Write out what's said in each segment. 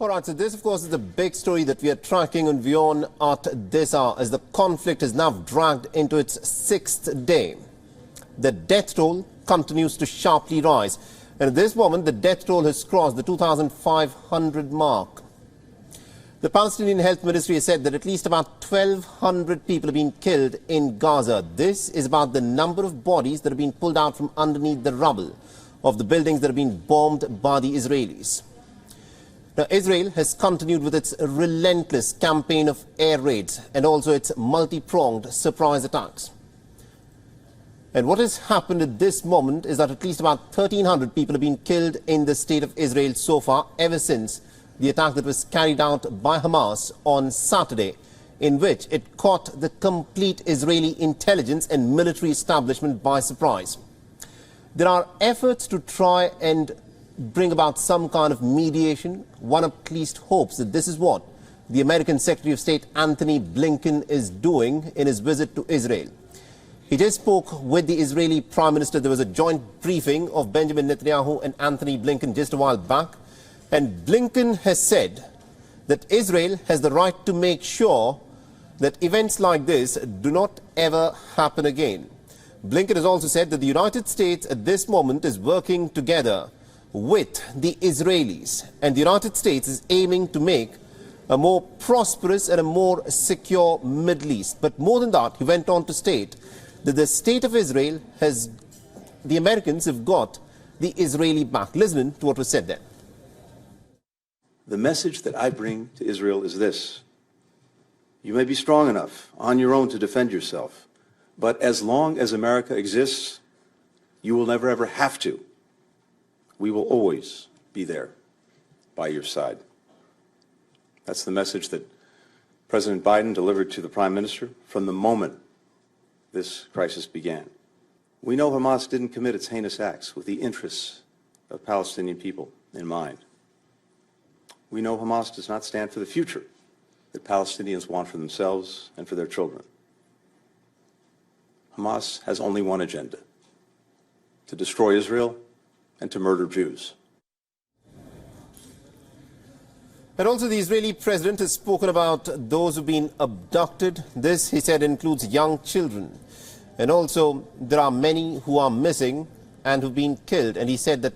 All right, so this, of course, is the big story that we are tracking on WION at this hour, as the conflict is now dragged into its 6th day. The death toll continues to sharply rise, and at this moment, the death toll has crossed the 2,500 mark. The Palestinian Health Ministry has said that at least about 1,200 people have been killed in Gaza. This is about the number of bodies that have been pulled out from underneath the rubble of the buildings that have been bombed by the Israelis. Now, Israel has continued with its relentless campaign of air raids and also its multi-pronged surprise attacks. And what has happened at this moment is that at least about 1,300 people have been killed in the state of Israel so far, ever since the attack that was carried out by Hamas on Saturday, in which it caught the complete Israeli intelligence and military establishment by surprise. There are efforts to try and bring about some kind of mediation. One at least hopes that this is what the American Secretary of State Antony Blinken is doing in his visit to Israel. He just spoke with the Israeli Prime Minister. There was a joint briefing of Benjamin Netanyahu and Antony Blinken just a while back. And Blinken has said that Israel has the right to make sure that events like this do not ever happen again. Blinken has also said that the United States at this moment is working together with the Israelis, and the United States is aiming to make a more prosperous and a more secure Middle East. But more than that, he went on to state that the state of Israel has, the Americans have got the Israeli back. Listen to what was said there. The message that I bring to Israel is this: you may be strong enough on your own to defend yourself, but as long as America exists, you will never ever have to. We will always be there by your side. That's the message that President Biden delivered to the Prime Minister from the moment this crisis began. We know Hamas didn't commit its heinous acts with the interests of Palestinian people in mind. We know Hamas does not stand for the future that Palestinians want for themselves and for their children. Hamas has only one agenda: to destroy Israel and to murder Jews. And also the Israeli president has spoken about those who've been abducted. This, he said, includes young children. And also there are many who are missing and who've been killed. And he said that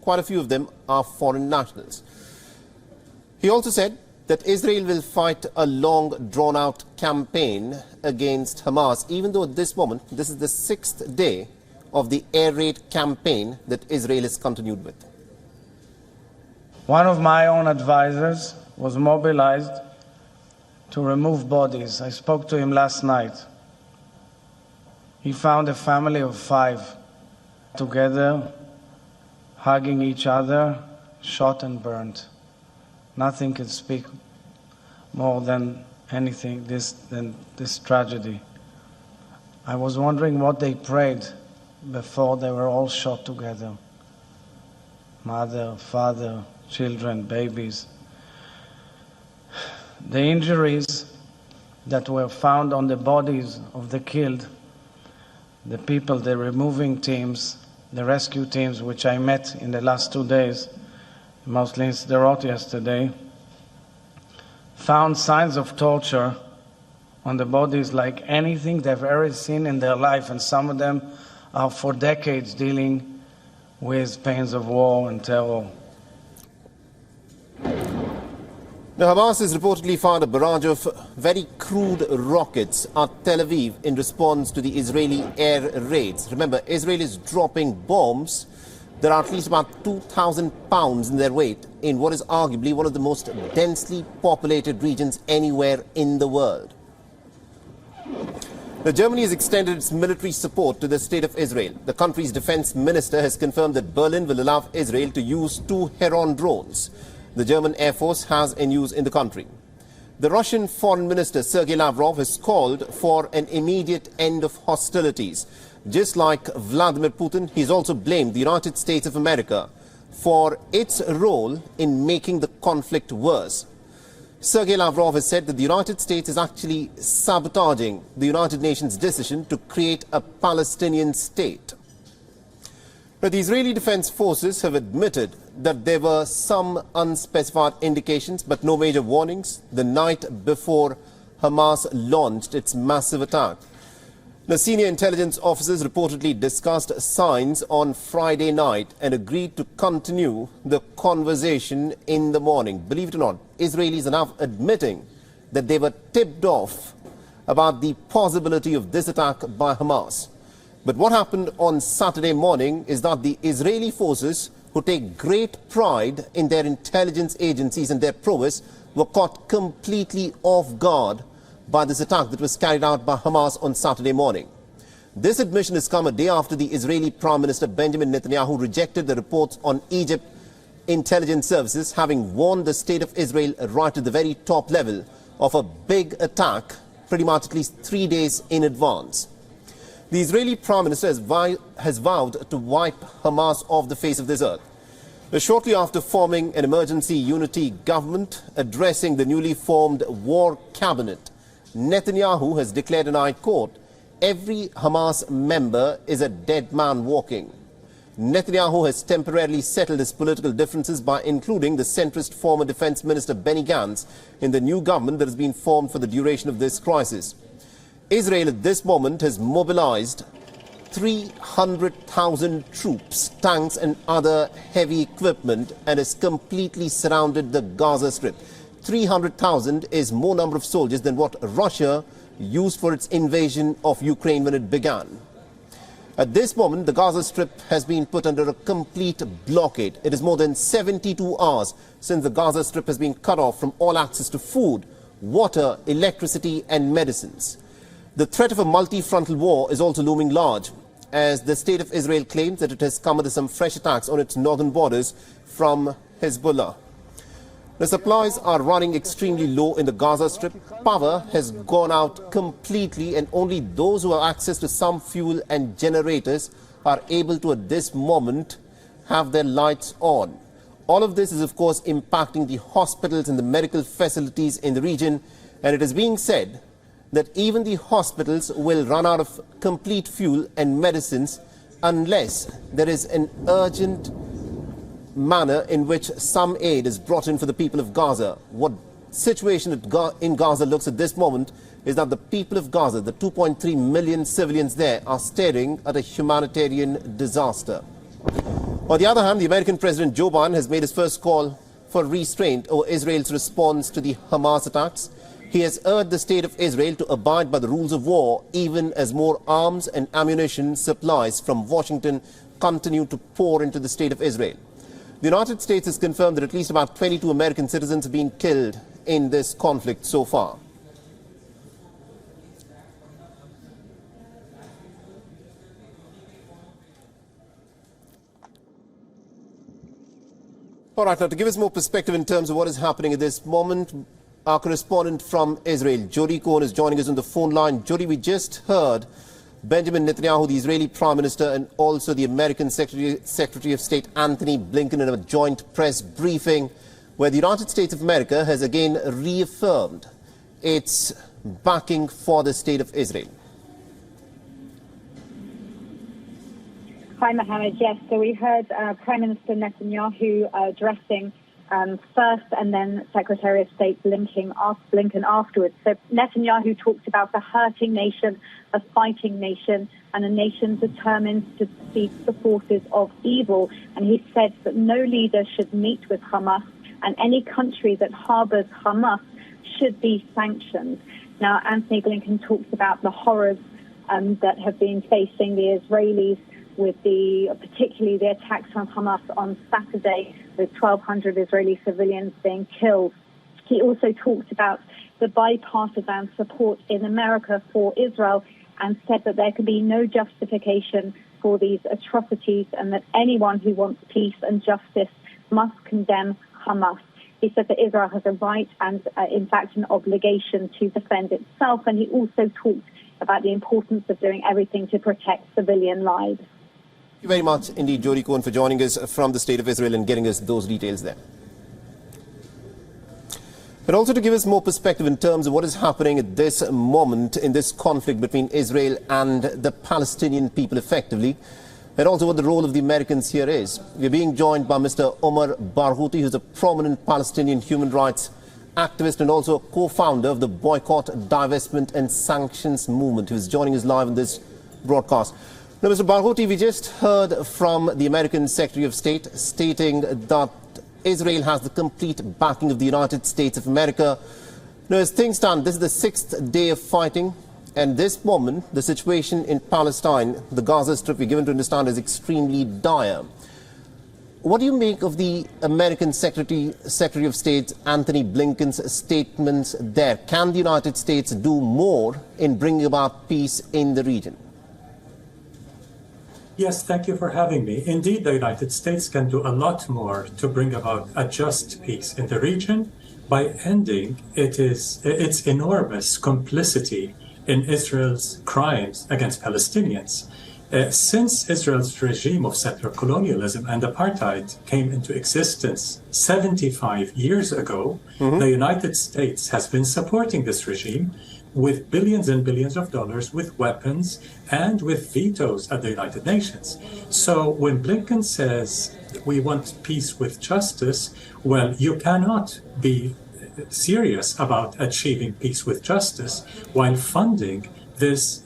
quite a few of them are foreign nationals. He also said that Israel will fight a long, drawn-out campaign against Hamas, even though at this moment, this is the 6th day of the air raid campaign that Israel has continued with. One of my own advisors was mobilized to remove bodies. I spoke to him last night. He found a family of 5 together, hugging each other, shot and burnt. Nothing can speak more than anything than this tragedy. I was wondering what they prayed before they were all shot together. Mother, father, children, babies. The injuries that were found on the bodies of the killed, the people, the removing teams, the rescue teams, which I met in the last 2 days, mostly in Sderot yesterday, found signs of torture on the bodies like anything they've ever seen in their life, and some of them are for decades dealing with pains of war and terror. Now, Hamas has reportedly fired a barrage of very crude rockets at Tel Aviv in response to the Israeli air raids. Remember, Israel is dropping bombs that are at least about 2,000 pounds in their weight in what is arguably one of the most densely populated regions anywhere in the world. Now, Germany has extended its military support to the state of Israel. The country's defense minister has confirmed that Berlin will allow Israel to use 2 Heron drones the German Air Force has in use in the country. The Russian Foreign Minister Sergei Lavrov has called for an immediate end of hostilities. Just like Vladimir Putin, he's also blamed the United States of America for its role in making the conflict worse. Sergei Lavrov has said that the United States is actually sabotaging the United Nations decision to create a Palestinian state. But the Israeli Defense Forces have admitted that there were some unspecified indications, but no major warnings, the night before Hamas launched its massive attack. The senior intelligence officers reportedly discussed signs on Friday night and agreed to continue the conversation in the morning. Believe it or not, Israelis are now admitting that they were tipped off about the possibility of this attack by Hamas. But what happened on Saturday morning is that the Israeli forces, who take great pride in their intelligence agencies and their prowess, were caught completely off guard by this attack that was carried out by Hamas on Saturday morning. This admission has come a day after the Israeli Prime Minister Benjamin Netanyahu rejected the reports on Egypt intelligence services, having warned the state of Israel right at the very top level of a big attack pretty much at least 3 days in advance. The Israeli Prime Minister has vowed to wipe Hamas off the face of this earth. Shortly after forming an emergency unity government, addressing the newly formed war cabinet, Netanyahu has declared, and I quote, "Every Hamas member is a dead man walking." Netanyahu has temporarily settled his political differences by including the centrist former defense minister Benny Gantz in the new government that has been formed for the duration of this crisis. Israel at this moment has mobilized 300,000 troops, tanks and other heavy equipment and has completely surrounded the Gaza Strip. 300,000 is more number of soldiers than what Russia used for its invasion of Ukraine when it began. At this moment, the Gaza Strip has been put under a complete blockade. It is more than 72 hours since the Gaza Strip has been cut off from all access to food, water, electricity and medicines. The threat of a multi-frontal war is also looming large, as the state of Israel claims that it has come under some fresh attacks on its northern borders from Hezbollah. The supplies are running extremely low in the Gaza Strip. Power has gone out completely, and only those who have access to some fuel and generators are able to, at this moment, have their lights on. All of this is, of course, impacting the hospitals and the medical facilities in the region, and it is being said that even the hospitals will run out of complete fuel and medicines unless there is an urgent manner in which some aid is brought in for the people of Gaza. What situation in Gaza looks at this moment is that the people of Gaza, the 2.3 million civilians there, are staring at a humanitarian disaster. On the other hand, the American President Joe Biden has made his first call for restraint over Israel's response to the Hamas attacks. He has urged the state of Israel to abide by the rules of war, even as more arms and ammunition supplies from Washington continue to pour into the state of Israel. The United States has confirmed that at least about 22 American citizens have been killed in this conflict so far. All right, now to give us more perspective in terms of what is happening at this moment, our correspondent from Israel, Jody Cohen, is joining us on the phone line. Jody, we just heard Benjamin Netanyahu, the Israeli Prime Minister, and also the American Secretary of State Anthony Blinken in a joint press briefing where the United States of America has again reaffirmed its backing for the state of Israel. Hi, Mohammed. Yes, so we heard Prime Minister Netanyahu addressing first and then Secretary of State Blinken afterwards. So Netanyahu talked about a hurting nation, a fighting nation, and a nation determined to defeat the forces of evil. And he said that no leader should meet with Hamas, and any country that harbors Hamas should be sanctioned. Now, Anthony Blinken talks about the horrors that have been facing the Israelis, with particularly the attacks from Hamas on Saturday, with 1,200 Israeli civilians being killed. He also talked about the bipartisan support in America for Israel and said that there can be no justification for these atrocities and that anyone who wants peace and justice must condemn Hamas. He said that Israel has a right and, in fact, an obligation to defend itself. And he also talked about the importance of doing everything to protect civilian lives. Thank you very much indeed, Jody Cohen, for joining us from the state of Israel and getting us those details there. But also to give us more perspective in terms of what is happening at this moment in this conflict between Israel and the Palestinian people effectively. and also what the role of the Americans here is. We're being joined by Mr. Omar Barghouti, who's a prominent Palestinian human rights activist and also a co-founder of the Boycott, Divestment and Sanctions Movement, who's joining us live in this broadcast. Now, Mr. Barghouti, we just heard from the American Secretary of State stating that Israel has the complete backing of the United States of America. Now, as things stand, this is the 6th day of fighting, and this moment, the situation in Palestine, the Gaza Strip, we're given to understand, is extremely dire. What do you make of the American Secretary of State Anthony Blinken's statements there? Can the United States do more in bringing about peace in the region? Yes, thank you for having me. Indeed, the United States can do a lot more to bring about a just peace in the region by ending its enormous complicity in Israel's crimes against Palestinians. Since Israel's regime of settler colonialism and apartheid came into existence 75 years ago, the United States has been supporting this regime with billions and billions of dollars, with weapons, and with vetoes at the United Nations. So when Blinken says we want peace with justice, well, you cannot be serious about achieving peace with justice while funding this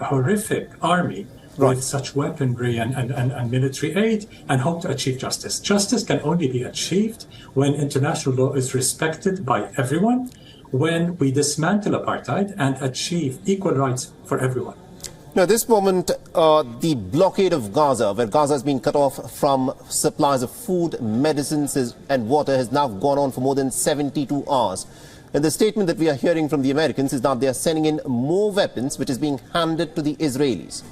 horrific army with such weaponry and military aid and hope to achieve justice. Justice can only be achieved when international law is respected by everyone, when we dismantle apartheid and achieve equal rights for everyone. Now, at this moment, the blockade of Gaza, where Gaza has been cut off from supplies of food, medicines and water, has now gone on for more than 72 hours. And the statement that we are hearing from the Americans is that they are sending in more weapons, which is being handed to the Israelis,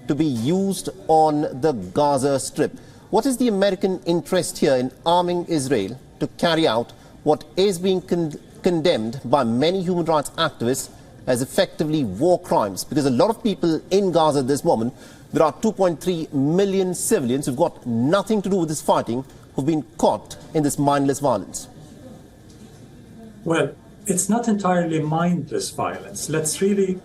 to be used on the Gaza Strip. What is the American interest here in arming Israel to carry out what is being condemned by many human rights activists as effectively war crimes? Because a lot of people in Gaza at this moment, there are 2.3 million civilians who've got nothing to do with this fighting, who've been caught in this mindless violence. Well, it's not entirely mindless violence. Let's really,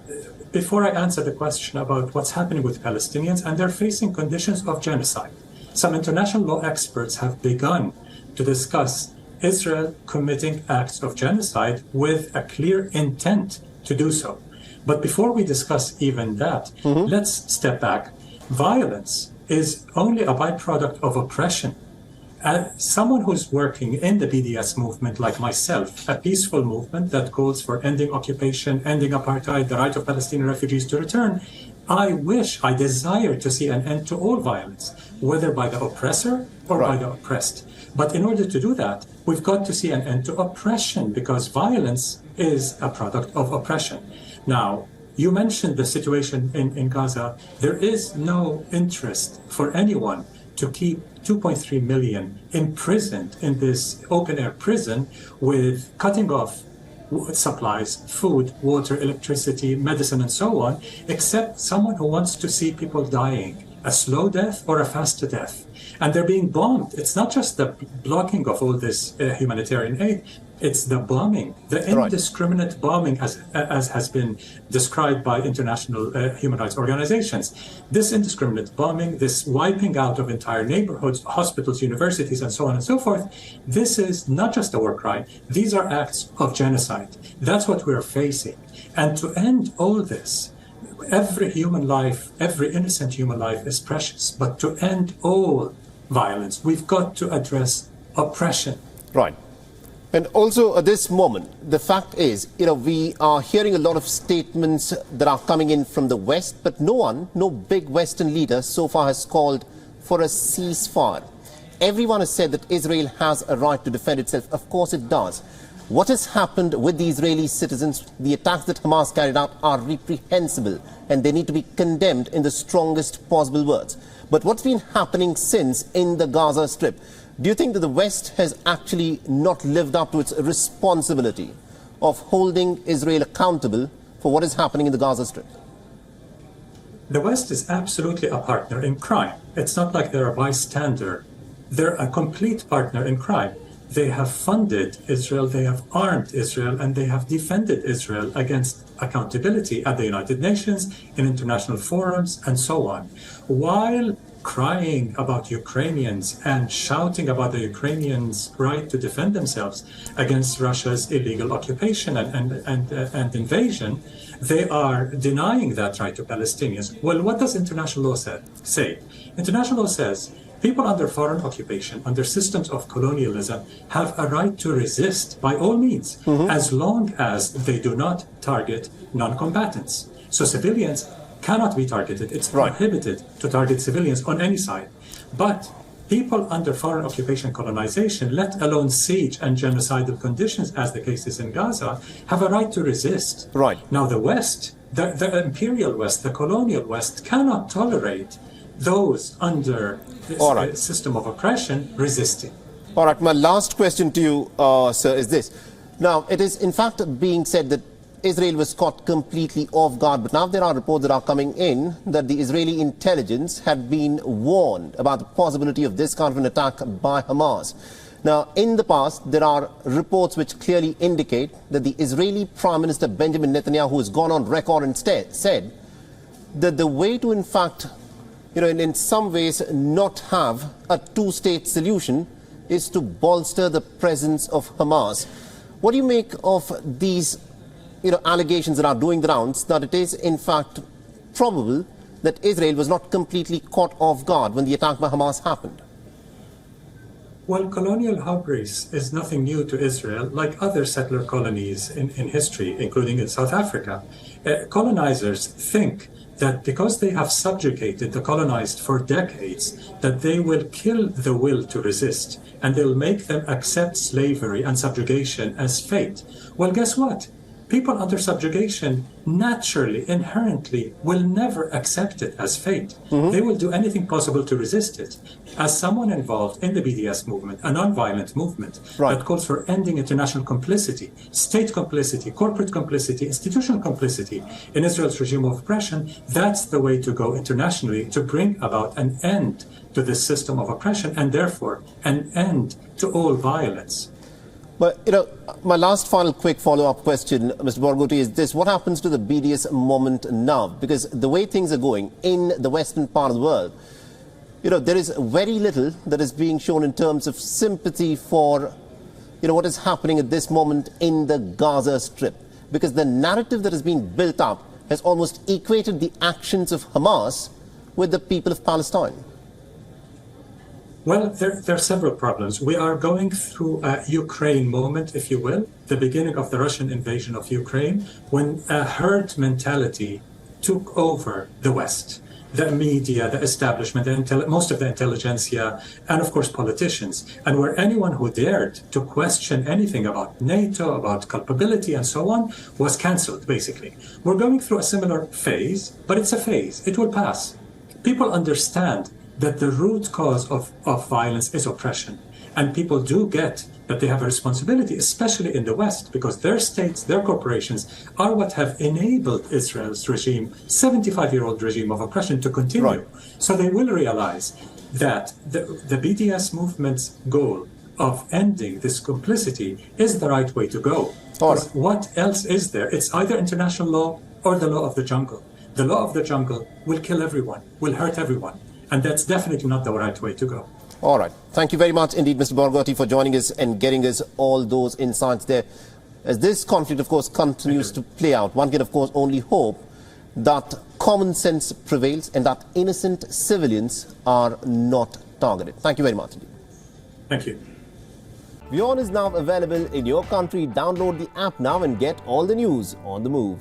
before I answer the question about what's happening with Palestinians, and they're facing conditions of genocide. Some international law experts have begun to discuss Israel committing acts of genocide with a clear intent to do so. But before we discuss even that, let's step back. Violence is only a byproduct of oppression. As someone who's working in the BDS movement like myself, a peaceful movement that calls for ending occupation, ending apartheid, the right of Palestinian refugees to return, I desire to see an end to all violence, whether by the oppressor or by the oppressed. But in order to do that, we've got to see an end to oppression, because violence is a product of oppression. Now, you mentioned the situation in Gaza. There is no interest for anyone to keep 2.3 million imprisoned in this open-air prison with cutting off supplies, food, water, electricity, medicine, and so on, except someone who wants to see people dying, a slow death or a fast death. And they're being bombed. It's not just the blocking of all this humanitarian aid, it's the bombing, the indiscriminate bombing as has been described by international human rights organizations. This indiscriminate bombing, this wiping out of entire neighborhoods, hospitals, universities, and so on and so forth, this is not just a war crime. These are acts of genocide. That's what we're facing. And to end all this, every human life, every innocent human life is precious. But to end all violence, we've got to address oppression. Right. And also at this moment, the fact is, we are hearing a lot of statements that are coming in from the West, but no big Western leader so far has called for a ceasefire. Everyone has said that Israel has a right to defend itself. Of course it does. What has happened with the Israeli citizens, the attacks that Hamas carried out, are reprehensible and they need to be condemned in the strongest possible words. But what's been happening since in the Gaza Strip? Do you think that the West has actually not lived up to its responsibility of holding Israel accountable for what is happening in the Gaza Strip? The West is absolutely a partner in crime. It's not like they're a bystander. They're a complete partner in crime. They have funded Israel, they have armed Israel, and they have defended Israel against accountability at the United Nations, in international forums, and so on. While crying about Ukrainians and shouting about the Ukrainians' right to defend themselves against Russia's illegal occupation and invasion, they are denying that right to Palestinians. Well, what does international law say? International law says people under foreign occupation, under systems of colonialism, have a right to resist by all means, as long as they do not target non-combatants. So civilians cannot be targeted. It's prohibited to target civilians on any side. But people under foreign occupation colonization, let alone siege and genocidal conditions, as the case is in Gaza, have a right to resist. Right. Now the West, the imperial West, the colonial West, cannot tolerate those under this system of oppression resisting. All right, my last question to you, sir, is this. Now, it is in fact being said that Israel was caught completely off guard, but now there are reports that are coming in that the Israeli intelligence had been warned about the possibility of this kind of an attack by Hamas. Now, in the past, there are reports which clearly indicate that the Israeli Prime Minister Benjamin Netanyahu has gone on record and said that the way to, in fact, in some ways not have a two-state solution is to bolster the presence of Hamas. What do you make of these allegations that are doing the rounds that it is in fact probable that Israel was not completely caught off guard when the attack by Hamas happened? Well, colonial hubris is nothing new to Israel, like other settler colonies in history, including in South Africa. Colonizers think that because they have subjugated the colonized for decades, that they will kill the will to resist, and they'll make them accept slavery and subjugation as fate. Well, guess what? People under subjugation naturally, inherently, will never accept it as fate. They will do anything possible to resist it. As someone involved in the BDS movement, a non-violent movement that calls for ending international complicity, state complicity, corporate complicity, institutional complicity in Israel's regime of oppression, that's the way to go internationally to bring about an end to this system of oppression and therefore an end to all violence. But, my last final quick follow-up question, Mr. Barghouti, is this. What happens to the BDS moment now? Because the way things are going in the western part of the world, there is very little that is being shown in terms of sympathy for, what is happening at this moment in the Gaza Strip. Because the narrative that has been built up has almost equated the actions of Hamas with the people of Palestine. Well, there are several problems. We are going through a Ukraine moment, if you will, the beginning of the Russian invasion of Ukraine, when a herd mentality took over the West. The media, the establishment, most of the intelligentsia, and of course politicians. And where anyone who dared to question anything about NATO, about culpability and so on, was cancelled, basically. We're going through a similar phase, but it's a phase. It will pass. People understand that the root cause of violence is oppression. And people do get that they have a responsibility, especially in the West, because their states, their corporations are what have enabled Israel's regime, 75-year-old regime of oppression, to continue. So they will realize that the BDS movement's goal of ending this complicity is the right way to go. What else is there? It's either international law or the law of the jungle. The law of the jungle will kill everyone, will hurt everyone. And that's definitely not the right way to go. All right. Thank you very much indeed, Mr. Barghouti, for joining us and getting us all those insights there. As this conflict, of course, continues to play out, one can, of course, only hope that common sense prevails and that innocent civilians are not targeted. Thank you very much indeed. Thank you. WION is now available in your country. Download the app now and get all the news on the move.